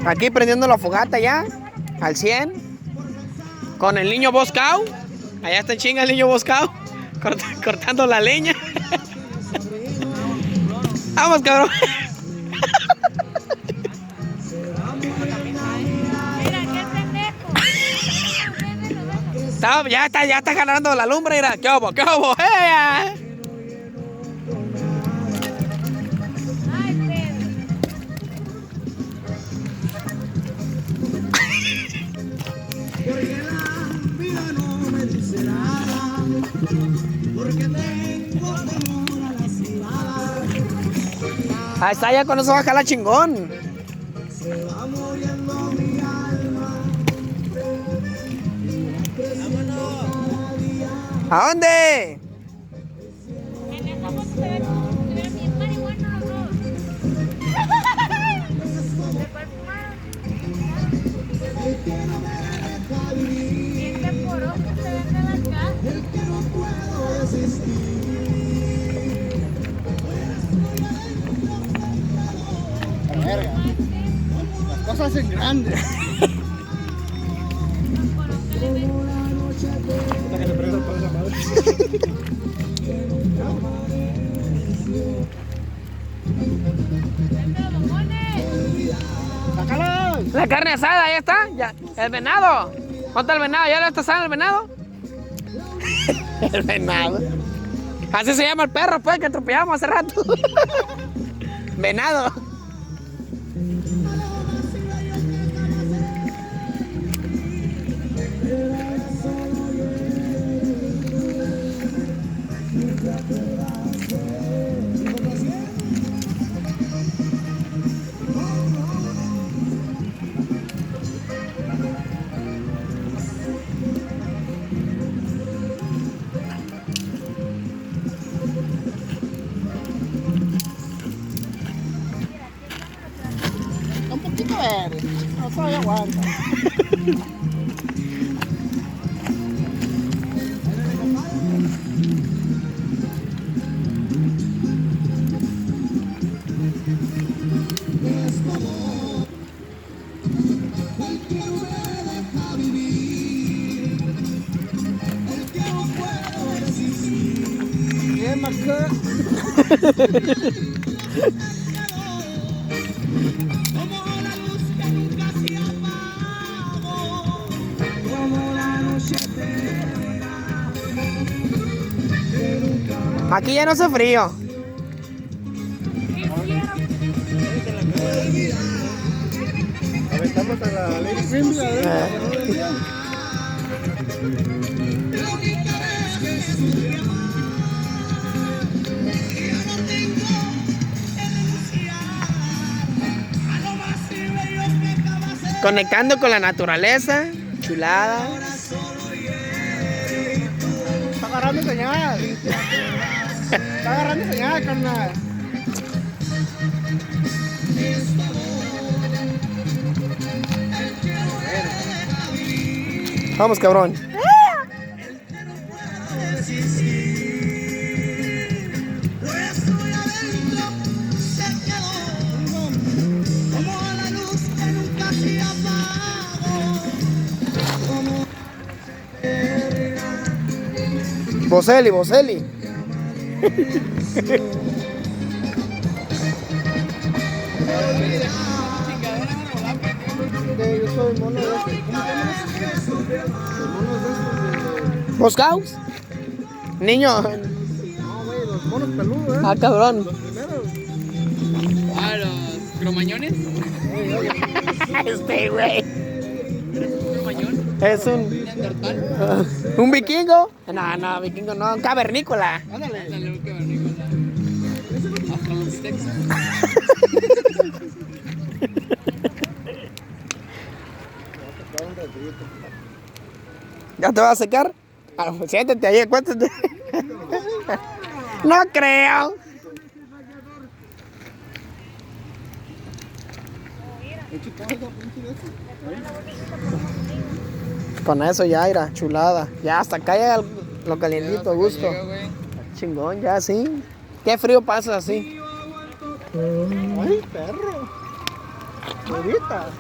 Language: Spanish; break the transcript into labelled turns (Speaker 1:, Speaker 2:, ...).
Speaker 1: Aquí prendiendo la fogata ya, al 100. Con el niño Boscao. Allá está en chinga el niño Boscao. Cortando la leña. Vamos, cabrón. Ya está ganando la lumbre, mira. ¿Qué hubo? ¿Qué hubo? ¡Ea! Ahí está, ya con eso va a jalar chingón. ¿A dónde?
Speaker 2: En esta foto se ve bien marihuana los dos. ¿De cuál fumaron? Bien temporoso se ven de las casas.
Speaker 3: Verga. Las cosas en grande. Que se prenda para esa madre. ¡Sácalo!
Speaker 1: La carne asada, ya está. Ya. El venado. ¿Dónde está el venado? ¿Ya le está asando el venado? El venado. Así se llama el perro, pues, que atropellamos hace rato. Venado.
Speaker 3: Un poquito verde. No todavía aguanta. Bien, Marco.
Speaker 1: Aquí ya no hace frío.
Speaker 3: Aventamos a la Lady Queen,
Speaker 1: Conectando con la naturaleza. Chulada.
Speaker 3: Está agarrando señal. Está agarrando señal, carnal.
Speaker 1: Vamos, cabrón. Boselli, Boselli.
Speaker 3: Yo soy mono de esos. ¿Cómo se llaman esos? Los monos de esos de...
Speaker 1: ¿Boscaus? Niño.
Speaker 3: No, güey, los monos peludos,
Speaker 1: Ah, cabrón.
Speaker 3: Los primeros.
Speaker 4: Ah, los cromañones.
Speaker 1: Este güey.
Speaker 4: ¿Eres un cromañón?
Speaker 1: Es un
Speaker 4: ¿Neandertal?
Speaker 1: ¿un vikingo? No, vikingo no, un cavernícola.
Speaker 3: Ándale.
Speaker 4: Ándale, un cavernícola. Australopithecus.
Speaker 1: ¿Ya te vas a secar? Ah, pues siéntate ahí, acuéstate. No creo. Con eso ya irá, chulada. Ya hasta acá llega lo calientito, a gusto.
Speaker 4: Llega, güey.
Speaker 1: Chingón, ya sí. Qué frío pasa así.
Speaker 3: Ay, perro. Ahorita.